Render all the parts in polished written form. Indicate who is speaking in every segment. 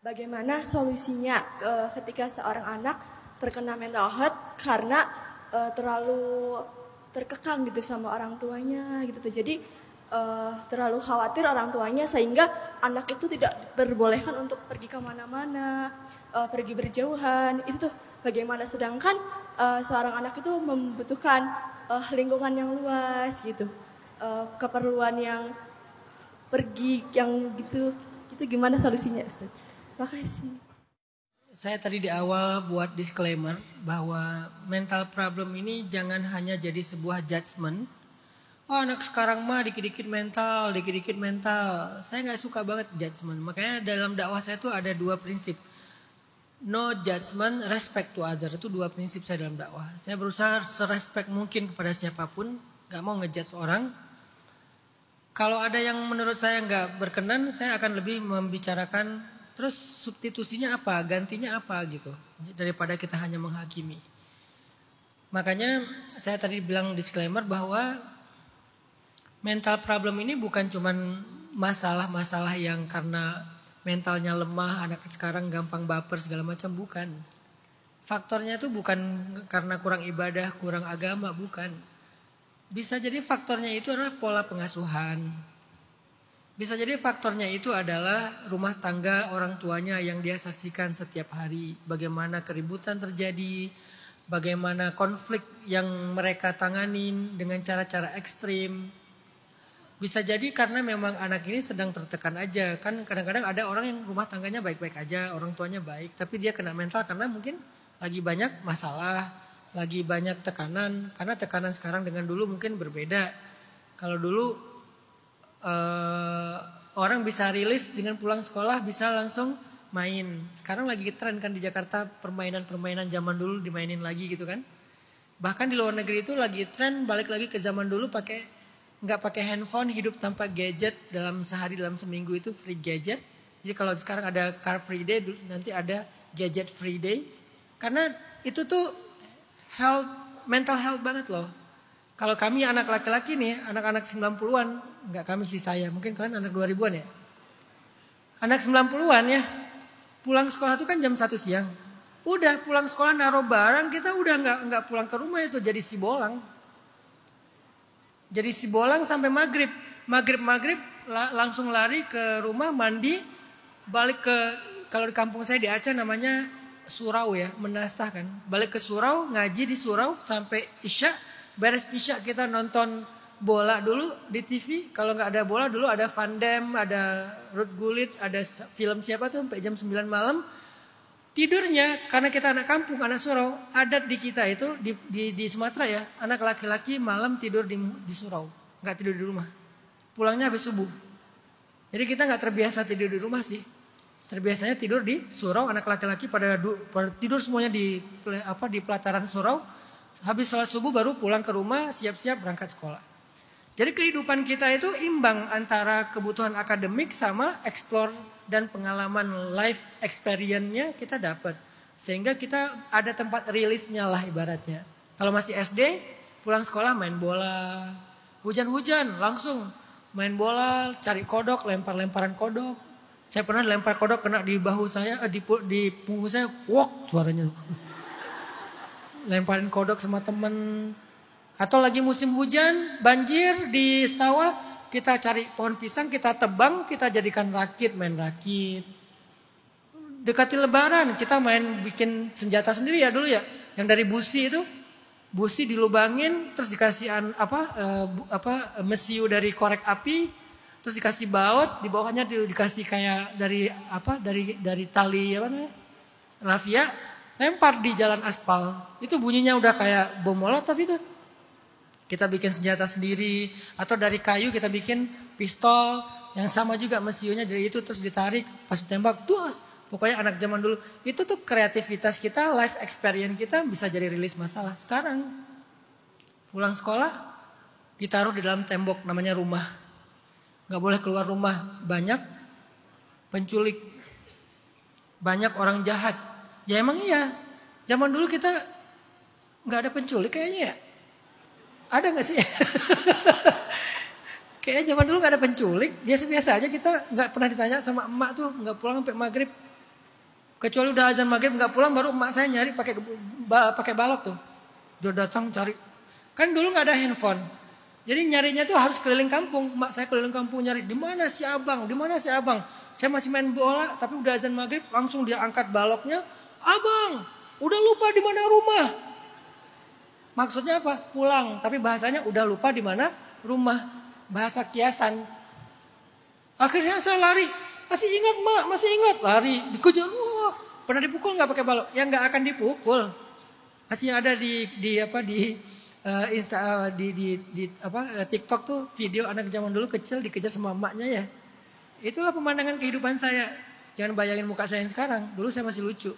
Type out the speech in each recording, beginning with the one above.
Speaker 1: Bagaimana solusinya ketika seorang anak terkena mental health karena terlalu terkekang gitu sama orang tuanya gitu tuh. Jadi terlalu khawatir orang tuanya sehingga anak itu tidak diperbolehkan untuk pergi kemana-mana, pergi berjauhan. Itu tuh bagaimana, sedangkan seorang anak itu membutuhkan lingkungan yang luas gitu, keperluan yang pergi yang gitu. Itu gimana solusinya, Ustaz? Makasih.
Speaker 2: Saya tadi di awal buat disclaimer bahwa mental problem ini jangan hanya jadi sebuah judgement. Oh, anak sekarang mah dikit-dikit mental, dikit-dikit mental. Saya nggak suka banget judgement. Makanya dalam dakwah saya tuh ada dua prinsip. No judgment, respect to other. Itu dua prinsip saya dalam dakwah. Saya berusaha serespect mungkin kepada siapapun. Nggak mau ngejudge orang. Kalau ada yang menurut saya nggak berkenan, saya akan lebih membicarakan terus substitusinya apa, gantinya apa gitu. Daripada kita hanya menghakimi. Makanya saya tadi bilang disclaimer bahwa mental problem ini bukan cuman masalah-masalah yang karena mentalnya lemah, anak sekarang gampang baper segala macam, bukan. Faktornya itu bukan karena kurang ibadah, kurang agama, bukan. Bisa jadi faktornya itu adalah pola pengasuhan. Bisa jadi faktornya itu adalah rumah tangga orang tuanya yang dia saksikan setiap hari. Bagaimana keributan terjadi, bagaimana konflik yang mereka tanganin dengan cara-cara ekstrim. Bisa jadi karena memang anak ini sedang tertekan aja. Kan kadang-kadang ada orang yang rumah tangganya baik-baik aja, orang tuanya baik. Tapi dia kena mental karena mungkin lagi banyak masalah, lagi banyak tekanan. Karena tekanan sekarang dengan dulu mungkin berbeda. Kalau dulu orang bisa rilis dengan pulang sekolah bisa langsung main. Sekarang lagi tren kan di Jakarta permainan-permainan zaman dulu dimainin lagi gitu kan. Bahkan di luar negeri itu lagi tren balik lagi ke zaman dulu nggak pakai handphone, hidup tanpa gadget dalam sehari, dalam seminggu itu free gadget. Jadi kalau sekarang ada car free day, nanti ada gadget free day. Karena itu tuh mental health banget loh. Kalau kami anak laki-laki nih, anak-anak 90-an, enggak kami sih saya, mungkin kalian anak 2000-an ya. Anak 90-an ya, pulang sekolah itu kan jam 1 siang. Udah pulang sekolah naruh barang, kita udah enggak pulang ke rumah itu jadi si bolang. Jadi si bolang sampai maghrib. Maghrib langsung lari ke rumah mandi, balik ke, kalau di kampung saya di Aceh namanya surau ya, menasah kan. Balik ke surau, ngaji di surau sampai isya. Beres isya kita nonton bola dulu di TV. Kalau nggak ada bola dulu ada Van Damme, ada Ruud Gullit, ada film siapa tuh sampai jam 9 malam. Tidurnya karena kita anak kampung, anak surau, adat di kita itu di Sumatera ya, anak laki-laki malam tidur di surau, nggak tidur di rumah. Pulangnya habis subuh. Jadi kita nggak terbiasa tidur di rumah sih. Terbiasanya tidur di surau, anak laki-laki pada tidur semuanya di pelataran surau. Habis sholat subuh baru pulang ke rumah, siap-siap berangkat sekolah. Jadi kehidupan kita itu imbang antara kebutuhan akademik sama explore dan pengalaman life experience-nya kita dapat. Sehingga kita ada tempat rilisnya lah ibaratnya. Kalau masih SD, pulang sekolah main bola. Hujan-hujan langsung main bola, cari kodok, lempar-lemparan kodok. Saya pernah lempar kodok kena di bahu saya, di punggung saya, wok suaranya. Lemparin kodok sama temen. Atau lagi musim hujan, banjir di sawah, kita cari pohon pisang, kita tebang, kita jadikan rakit, main rakit. Dekati lebaran, kita bikin senjata sendiri ya dulu ya. Yang dari busi itu, busi dilubangin, terus dikasih mesiu dari korek api, terus dikasih baut, di bawahnya dikasih kayak dari tali rafia. Lempar di jalan aspal, itu bunyinya udah kayak bom molotov itu. Kita bikin senjata sendiri, atau dari kayu kita bikin pistol yang sama juga mesiunya dari itu, terus ditarik, pas ditembak, tuas. Pokoknya anak zaman dulu, itu tuh kreativitas kita, life experience kita bisa jadi rilis masalah. Sekarang pulang sekolah ditaruh di dalam tembok namanya rumah. Gak boleh keluar rumah, banyak penculik, banyak orang jahat. Ya emang iya, zaman dulu kita gak ada penculik kayaknya ya. Ada gak sih? Kayaknya zaman dulu gak ada penculik, biasa-biasa aja kita gak pernah ditanya sama emak tuh, gak pulang sampai maghrib. Kecuali udah azan maghrib nggak pulang, baru emak saya nyari pakai balok tuh. Udah datang cari. Kan dulu nggak ada handphone. Jadi nyarinya tuh harus keliling kampung. Emak saya keliling kampung nyari, di mana si abang, di mana si abang. Saya masih main bola, tapi udah azan maghrib, langsung dia angkat baloknya. Abang, udah lupa di mana rumah. Maksudnya apa? Pulang, tapi bahasanya udah lupa di mana rumah. Bahasa kiasan. Akhirnya saya lari. Masih ingat mak, masih ingat. Lari, dikejar. Wah, pernah dipukul nggak pakai balok? Ya nggak akan dipukul. Masih ada di TikTok tuh video anak zaman dulu kecil dikejar sama emaknya ya. Itulah pemandangan kehidupan saya. Jangan bayangin muka saya yang sekarang. Dulu saya masih lucu.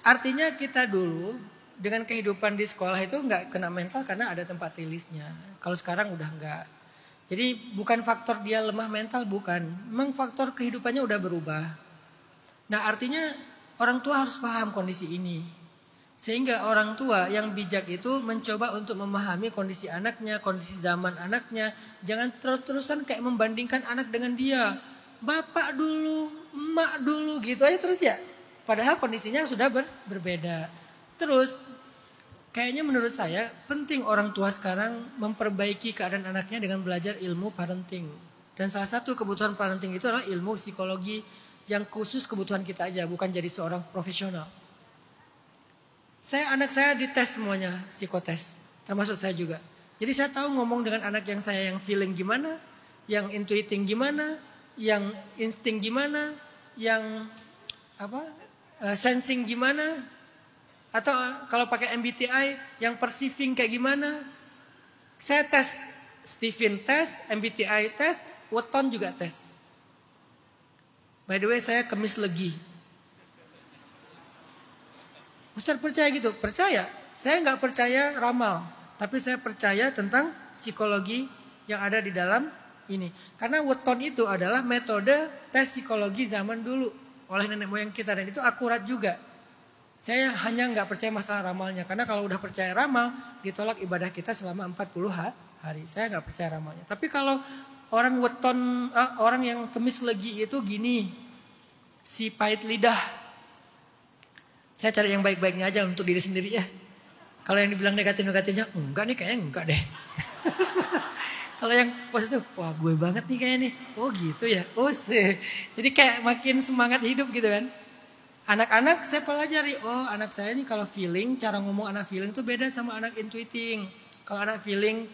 Speaker 2: Artinya kita dulu dengan kehidupan di sekolah itu nggak kena mental karena ada tempat rilisnya. Kalau sekarang udah nggak. Jadi bukan faktor dia lemah mental, bukan. Memang faktor kehidupannya udah berubah. Nah artinya orang tua harus paham kondisi ini. Sehingga orang tua yang bijak itu mencoba untuk memahami kondisi anaknya, kondisi zaman anaknya. Jangan terus-terusan kayak membandingkan anak dengan dia. Bapak dulu, emak dulu gitu aja terus ya. Padahal kondisinya sudah berbeda. Terus kayaknya menurut saya penting orang tua sekarang memperbaiki keadaan anaknya dengan belajar ilmu parenting. Dan salah satu kebutuhan parenting itu adalah ilmu psikologi yang khusus kebutuhan kita aja, bukan jadi seorang profesional. Anak saya dites semuanya, psikotes, termasuk saya juga. Jadi saya tahu ngomong dengan anak yang saya yang feeling gimana, yang intuiting gimana, yang insting gimana, yang sensing gimana, atau kalau pakai MBTI yang perceiving kayak gimana. Saya tes, Stephen tes, MBTI tes, Wotton juga tes. By the way saya kemis legi. Ustaz percaya gitu? Percaya. Saya nggak percaya ramal, tapi saya percaya tentang psikologi yang ada di dalam ini. Karena Wotton itu adalah metode tes psikologi zaman dulu oleh nenek moyang kita dan itu akurat juga. Saya hanya nggak percaya masalah ramalnya karena kalau udah percaya ramal ditolak ibadah kita selama 40 hari. Saya nggak percaya ramalnya. Tapi kalau orang Wotton, orang yang kemis legi itu gini, si pahit lidah. Saya cari yang baik-baiknya aja untuk diri sendiri ya. Kalau yang dibilang negatif-negatifnya, enggak nih kayaknya enggak deh. Kalau yang positif, wah gue banget nih kayaknya nih. Oh gitu ya, oh sih. Jadi kayak makin semangat hidup gitu kan. Anak-anak saya pelajari, oh anak saya nih kalau feeling, cara ngomong anak feeling itu beda sama anak intuiting. Kalau anak feeling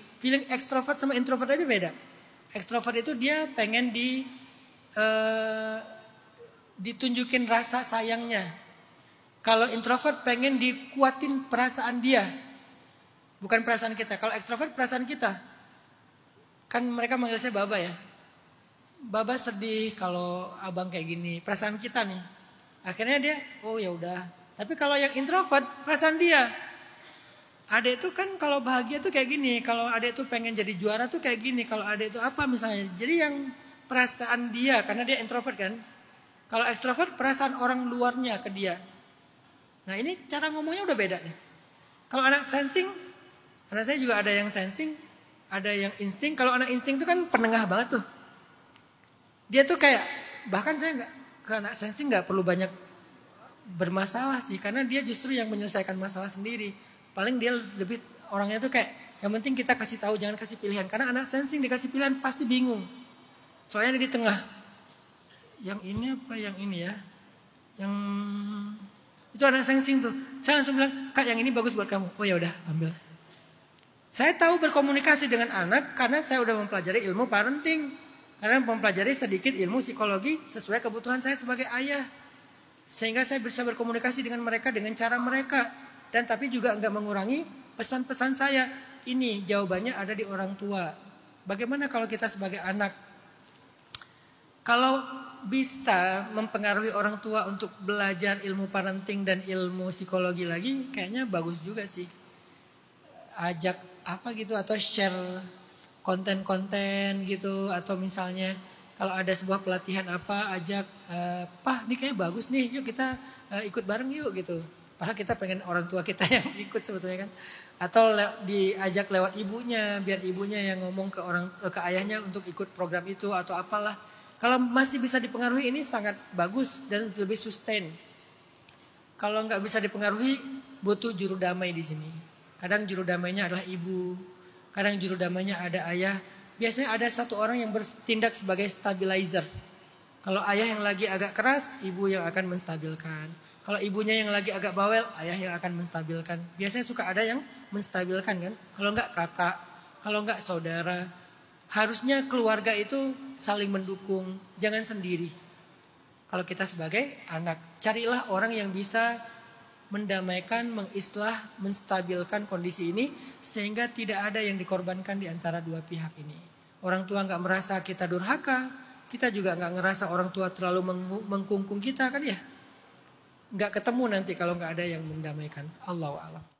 Speaker 2: ekstrovert sama introvert aja beda. Ekstrovert itu dia pengen ditunjukin rasa sayangnya. Kalau introvert pengen dikuatin perasaan dia. Bukan perasaan kita. Kalau ekstrovert perasaan kita. Kan mereka manggil saya Baba ya. Baba sedih kalau abang kayak gini. Perasaan kita nih. Akhirnya dia, oh ya udah. Tapi kalau yang introvert perasaan dia. Adek itu kan kalau bahagia tuh kayak gini. Kalau adek itu pengen jadi juara tuh kayak gini. Kalau adek itu apa misalnya. Jadi yang perasaan dia. Karena dia introvert kan. Kalau ekstrovert perasaan orang luarnya ke dia. Nah ini cara ngomongnya udah beda nih. Kalau anak sensing, anak saya juga ada yang sensing, ada yang insting. Kalau anak insting itu kan penengah banget tuh. Dia tuh kayak, bahkan saya anak sensing nggak perlu banyak bermasalah sih, karena dia justru yang menyelesaikan masalah sendiri. Paling dia lebih orangnya tuh kayak, yang penting kita kasih tahu, jangan kasih pilihan. Karena anak sensing dikasih pilihan pasti bingung. Soalnya di tengah. Yang ini apa yang ini ya? Yang itu anak sensing tuh. Saya langsung bilang, Kak yang ini bagus buat kamu. Oh ya udah, ambil. Saya tahu berkomunikasi dengan anak karena saya udah mempelajari ilmu parenting. Karena mempelajari sedikit ilmu psikologi sesuai kebutuhan saya sebagai ayah. Sehingga saya bisa berkomunikasi dengan mereka dengan cara mereka. Dan tapi juga enggak mengurangi pesan-pesan saya. Ini jawabannya ada di orang tua. Bagaimana kalau kita sebagai anak? Kalau bisa mempengaruhi orang tua untuk belajar ilmu parenting dan ilmu psikologi lagi, kayaknya bagus juga sih. Ajak apa gitu atau share konten-konten gitu, atau misalnya kalau ada sebuah pelatihan apa, ajak Pak, ini kayaknya bagus nih, yuk kita ikut bareng yuk gitu. Padahal kita pengen orang tua kita yang ikut sebetulnya kan. Atau diajak lewat ibunya, biar ibunya yang ngomong ke ayahnya untuk ikut program itu atau apalah. Kalau masih bisa dipengaruhi ini sangat bagus dan lebih sustain. Kalau nggak bisa dipengaruhi, butuh juru damai di sini. Kadang juru damainya adalah ibu, kadang juru damainya ada ayah. Biasanya ada satu orang yang bertindak sebagai stabilizer. Kalau ayah yang lagi agak keras, ibu yang akan menstabilkan. Kalau ibunya yang lagi agak bawel, ayah yang akan menstabilkan. Biasanya suka ada yang menstabilkan kan. Kalau nggak kakak, kalau nggak saudara. Harusnya keluarga itu saling mendukung, jangan sendiri. Kalau kita sebagai anak, carilah orang yang bisa mendamaikan, mengislah, menstabilkan kondisi ini sehingga tidak ada yang dikorbankan di antara dua pihak ini. Orang tua nggak merasa kita durhaka, kita juga nggak ngerasa orang tua terlalu mengkungkung kita kan ya. Nggak ketemu nanti kalau nggak ada yang mendamaikan. Allahu a'lam.